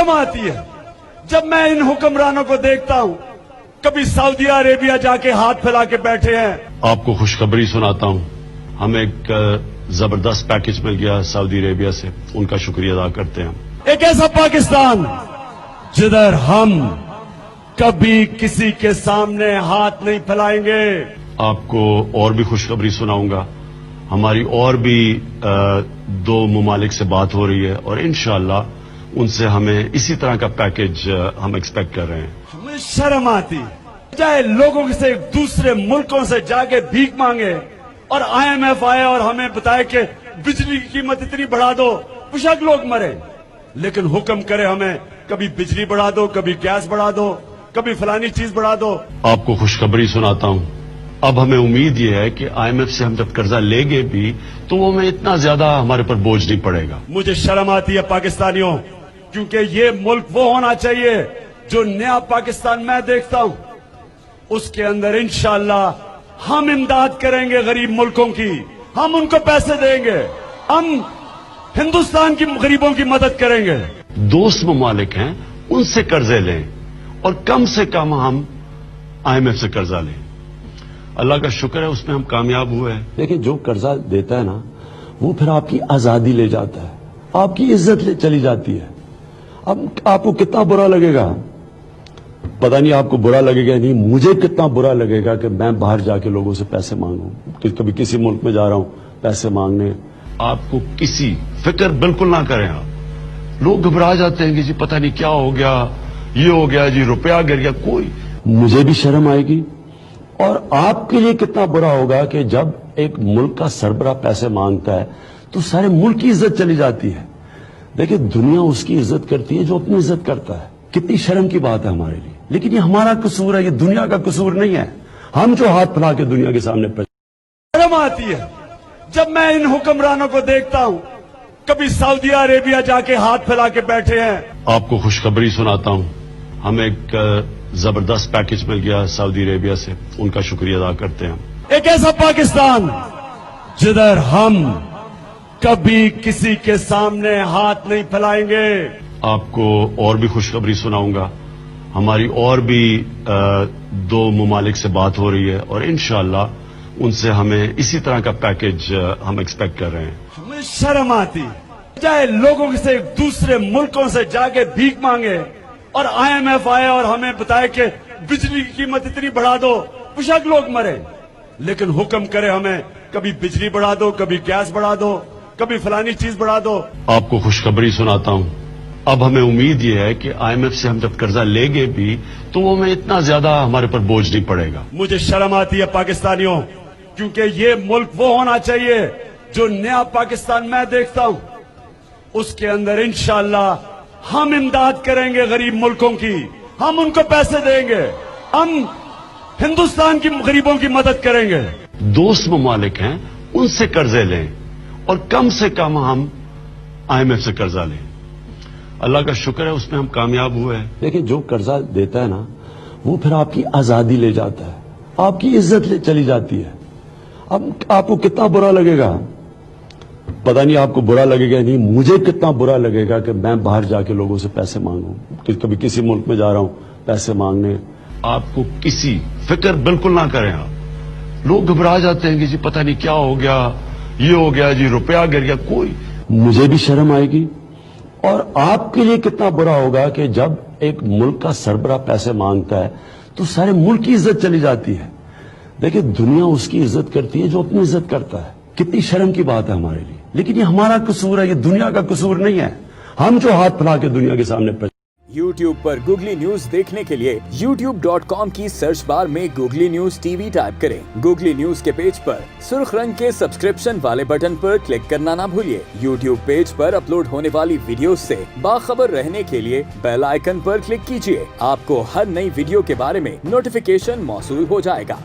शर्म आती है जब मैं इन हुक्मरानों को देखता हूं, कभी सऊदी अरेबिया जाके हाथ फैला के बैठे हैं। आपको खुशखबरी सुनाता हूं, हमें एक जबरदस्त पैकेज मिल गया सऊदी अरेबिया से, उनका शुक्रिया अदा करते हैं हम। एक ऐसा पाकिस्तान जिधर हम कभी किसी के सामने हाथ नहीं फैलाएंगे। आपको और भी खुशखबरी सुनाऊंगा, हमारी और भी दो ममालिक से बात हो रही है और इंशाअल्लाह उनसे हमें इसी तरह का पैकेज हम एक्सपेक्ट कर रहे हैं। हमें शर्म आती चाहे लोगों से दूसरे मुल्कों से जाके भीख मांगे और IMF आए और हमें बताए कि बिजली की कीमत इतनी बढ़ा दो, बेशक लोग मरे, लेकिन हुक्म करे हमें कभी बिजली बढ़ा दो, कभी गैस बढ़ा दो, कभी फलानी चीज बढ़ा दो। आपको खुशखबरी सुनाता हूं, अब हमें उम्मीद ये है कि IMF से हम जब कर्जा लेंगे भी तो वो हमें इतना ज्यादा हमारे पर बोझ नहीं पड़ेगा। मुझे शर्म आती है पाकिस्तानियों, क्योंकि ये मुल्क वो होना चाहिए जो नया पाकिस्तान मैं देखता हूं, उसके अंदर इंशाअल्लाह हम इमदाद करेंगे गरीब मुल्कों की, हम उनको पैसे देंगे, हम हिंदुस्तान की गरीबों की मदद करेंगे। दोस्त ममालिक हैं, उनसे कर्जे लें और कम से कम हम IMF से कर्जा लें। अल्लाह का शुक्र है उसमें हम कामयाब हुए हैं। देखिए, जो कर्जा देता है ना, वो फिर आपकी आजादी ले जाता है, आपकी इज्जत ले चली जाती है। अब आपको कितना बुरा लगेगा, पता नहीं आपको बुरा लगेगा नहीं, मुझे कितना बुरा लगेगा कि मैं बाहर जाके लोगों से पैसे मांगूं, कि कभी किसी मुल्क में जा रहा हूं पैसे मांगने। आपको किसी फिक्र बिल्कुल ना करें आप। लोग घबरा जाते हैं कि जी पता नहीं क्या हो गया, ये हो गया जी, रुपया गिर गया। कोई, मुझे भी शर्म आएगी और आपके लिए कितना बुरा होगा कि जब एक मुल्क का सरबराह पैसे मांगता है तो सारे मुल्क की इज्जत चली जाती है। देखिए, दुनिया उसकी इज्जत करती है जो अपनी इज्जत करता है। कितनी शर्म की बात है हमारे लिए, लेकिन ये हमारा कसूर है, ये दुनिया का कसूर नहीं है। हम जो हाथ फैला के दुनिया के सामने शर्म आती है जब मैं इन हुक्मरानों को देखता हूं, कभी सऊदी अरेबिया जाके हाथ फैला के बैठे हैं। आपको खुशखबरी सुनाता हूं, हमें एक जबरदस्त पैकेज मिल गया सऊदी अरेबिया से, उनका शुक्रिया अदा करते हैं हम। एक ऐसा पाकिस्तान जिधर हम कभी किसी के सामने हाथ नहीं फैलाएंगे। आपको और भी खुशखबरी सुनाऊंगा, हमारी और भी दो ममालिक से बात हो रही है और इंशाअल्लाह उनसे हमें इसी तरह का पैकेज हम एक्सपेक्ट कर रहे हैं। हमें शर्म आती चाहे लोगों से दूसरे मुल्कों से जाके भीख मांगे और IMF आए और हमें बताए कि बिजली की कीमत इतनी बढ़ा दो, बेशक लोग मरे, लेकिन हुक्म करे हमें कभी बिजली बढ़ा दो, कभी गैस बढ़ा दो, कभी फलानी चीज बढ़ा दो। आपको खुशखबरी सुनाता हूं, अब हमें उम्मीद ये है कि IMF से हम जब कर्जा लेंगे भी तो वो हमें इतना ज्यादा हमारे पर बोझ नहीं पड़ेगा। मुझे शर्म आती है पाकिस्तानियों, क्योंकि ये मुल्क वो होना चाहिए जो नया पाकिस्तान मैं देखता हूं, उसके अंदर इंशाअल्लाह हम इमदाद करेंगे गरीब मुल्कों की, हम उनको पैसे देंगे, हम हिंदुस्तान की गरीबों की मदद करेंगे। दोस्त ममालिक हैं, उनसे कर्जे लें और कम से कम हम IMF से कर्जा लें। अल्लाह का शुक्र है उसमें हम कामयाब हुए हैं। देखिए, जो कर्जा देता है ना, वो फिर आपकी आजादी ले जाता है, आपकी इज्जत ले चली जाती है। अब आपको कितना बुरा लगेगा, पता नहीं आपको बुरा लगेगा नहीं, मुझे कितना बुरा लगेगा कि मैं बाहर जाके लोगों से पैसे मांगूं, कि कभी किसी मुल्क में जा रहा हूं पैसे मांगने। आपको किसी फिक्र बिल्कुल ना करें आप। लोग घबरा जाते हैं कि जी पता नहीं क्या हो गया, ये हो गया जी, रुपया गिर गया। कोई, मुझे भी शर्म आएगी और आपके लिए कितना बुरा होगा कि जब एक मुल्क का सरबराह पैसे मांगता है तो सारे मुल्क की इज्जत चली जाती है। देखिए, दुनिया उसकी इज्जत करती है जो अपनी इज्जत करता है। कितनी शर्म की बात है हमारे लिए, लेकिन ये हमारा कसूर है, ये दुनिया का कसूर नहीं है। हम जो हाथ फैला के दुनिया के सामने YouTube पर गूगली न्यूज देखने के लिए youtube.com की सर्च बार में गूगली न्यूज TV टाइप करें। गूगली न्यूज के पेज पर सुर्ख रंग के सब्सक्रिप्शन वाले बटन पर क्लिक करना ना भूलिए। YouTube पेज पर अपलोड होने वाली वीडियोस से बाखबर रहने के लिए बेल आइकन पर क्लिक कीजिए। आपको हर नई वीडियो के बारे में नोटिफिकेशन मौसूल हो जाएगा।